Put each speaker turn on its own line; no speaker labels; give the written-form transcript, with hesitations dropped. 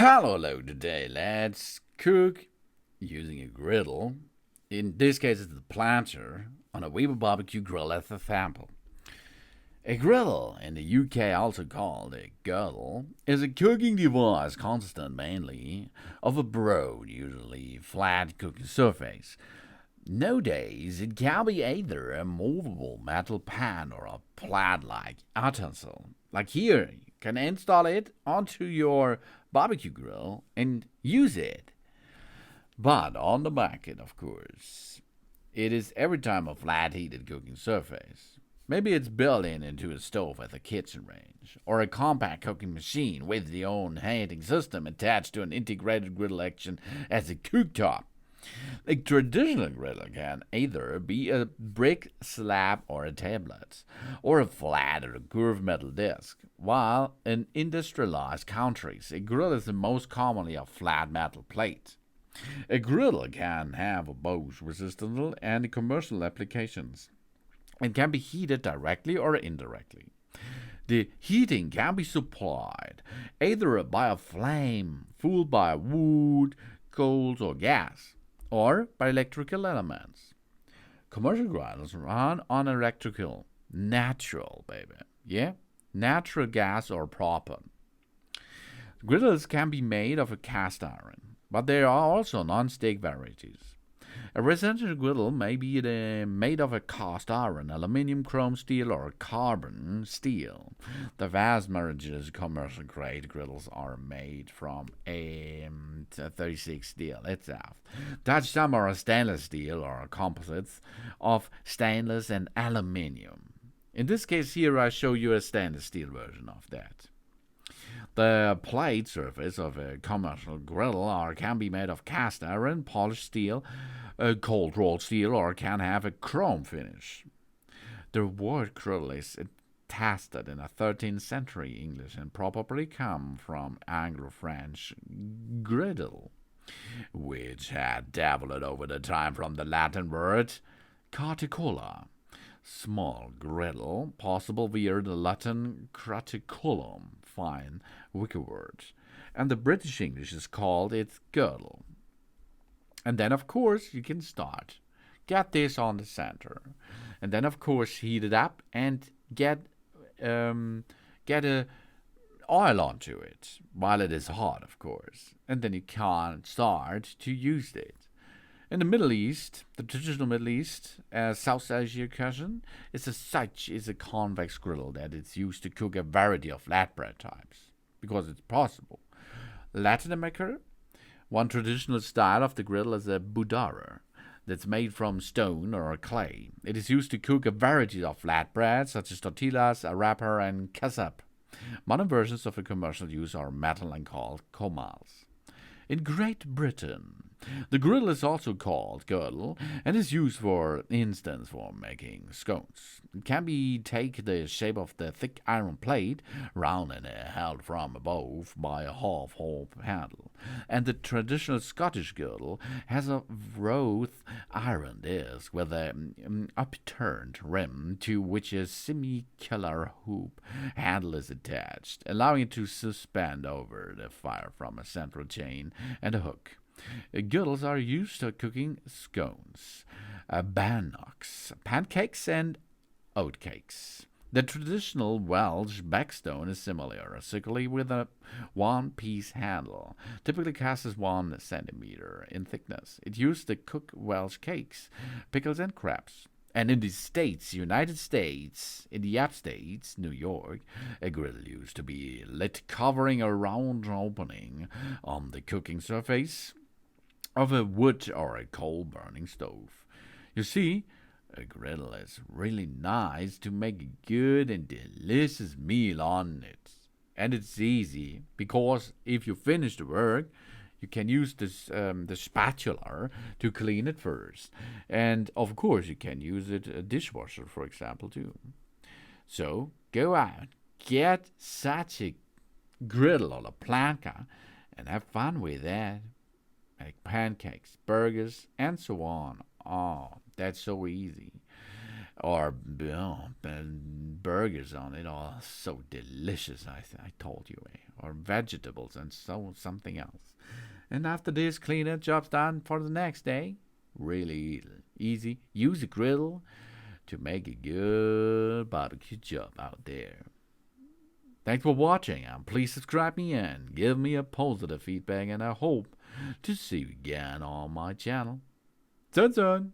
Hello today. Let's cook using a griddle. In this case, it's the planter on a Weber barbecue grill as a sample. A griddle, in the UK also called a girdle, is a cooking device consisting mainly of a broad, usually flat cooking surface. Nowadays, it can be either a movable metal pan or a plaid-like utensil. Like here, you can install it onto your barbecue grill and use it. But on the market, of course, it is every time a flat-heated cooking surface. Maybe it's built into a stove with a kitchen range, or a compact cooking machine with the own heating system attached to an integrated griddle action as a cooktop. A traditional griddle can either be a brick slab or a tablet, or a flat or a curved metal disc, while in industrialized countries, a griddle is the most commonly a flat metal plate. A griddle can have both residential and commercial applications and can be heated directly or indirectly. The heating can be supplied either by a flame fueled by wood, coals, or gas, or by electrical elements. Commercial griddles run on electrical, natural, baby. Yeah? Natural gas or propane. Griddles can be made of a cast iron, but there are also non-stick varieties. A residential griddle may be made of a cast iron, aluminium, chrome steel, or carbon steel. The vast majority of commercial grade griddles are made from A36 steel itself. Dutch some are stainless steel or composites of stainless and aluminium. In this case here I show you a stainless steel version of that. The plate surface of a commercial griddle can be made of cast iron, polished steel, cold rolled steel, or can have a chrome finish. The word griddle is attested in a 13th century English and probably come from Anglo-French griddle, which had developed over the time from the Latin word carticola, small griddle, possible via the Latin craticulum, fine wicker word, and the British English is called it girdle. And then, of course, you can start. Get this on the center, and then, of course, heat it up and get a oil onto it while it is hot, of course, and then you can start to use it. In the Middle East, the traditional Middle East, South Asia cousin, is a convex griddle that is used to cook a variety of flatbread types because it's possible. Latin America, one traditional style of the griddle is a budara that's made from stone or clay. It is used to cook a variety of flatbreads such as tortillas, arrapa, and kasab. Modern versions of a commercial use are metal and called komals. In Great Britain, the griddle is also called girdle and is used, for instance, for making scones. It can take the shape of the thick iron plate, round and held from above by a half-hop handle. And the traditional Scottish girdle has a wrought iron disc with an upturned rim to which a semi-circular hoop handle is attached, allowing it to suspend over the fire from a central chain and a hook. Girdles are used for cooking scones, bannocks, pancakes, and oatcakes. The traditional Welsh backstone is similar, circular with a one-piece handle, typically cast as 1 centimeter in thickness. It used to cook Welsh cakes, pickles, and crabs. And in the United States, in the upstates, New York, a griddle used to be lit covering a round opening on the cooking surface of a wood or a coal-burning stove. You see, a griddle is really nice to make a good and delicious meal on it. And it's easy, because if you finish the work, you can use the spatula to clean it first. And, of course, you can use a dishwasher, for example, too. So, go out, get such a griddle or a planka, and have fun with that. Make pancakes, burgers, and so on. Oh, that's so easy. Or burgers on it. Oh, so delicious, I told you. or vegetables and so something else. And after this, cleanup job's done for the next day. Really easy. Use a griddle to make a good barbecue job out there. Thanks for watching, and please subscribe me and give me a positive feedback, and I hope to see you again on my channel. Sun.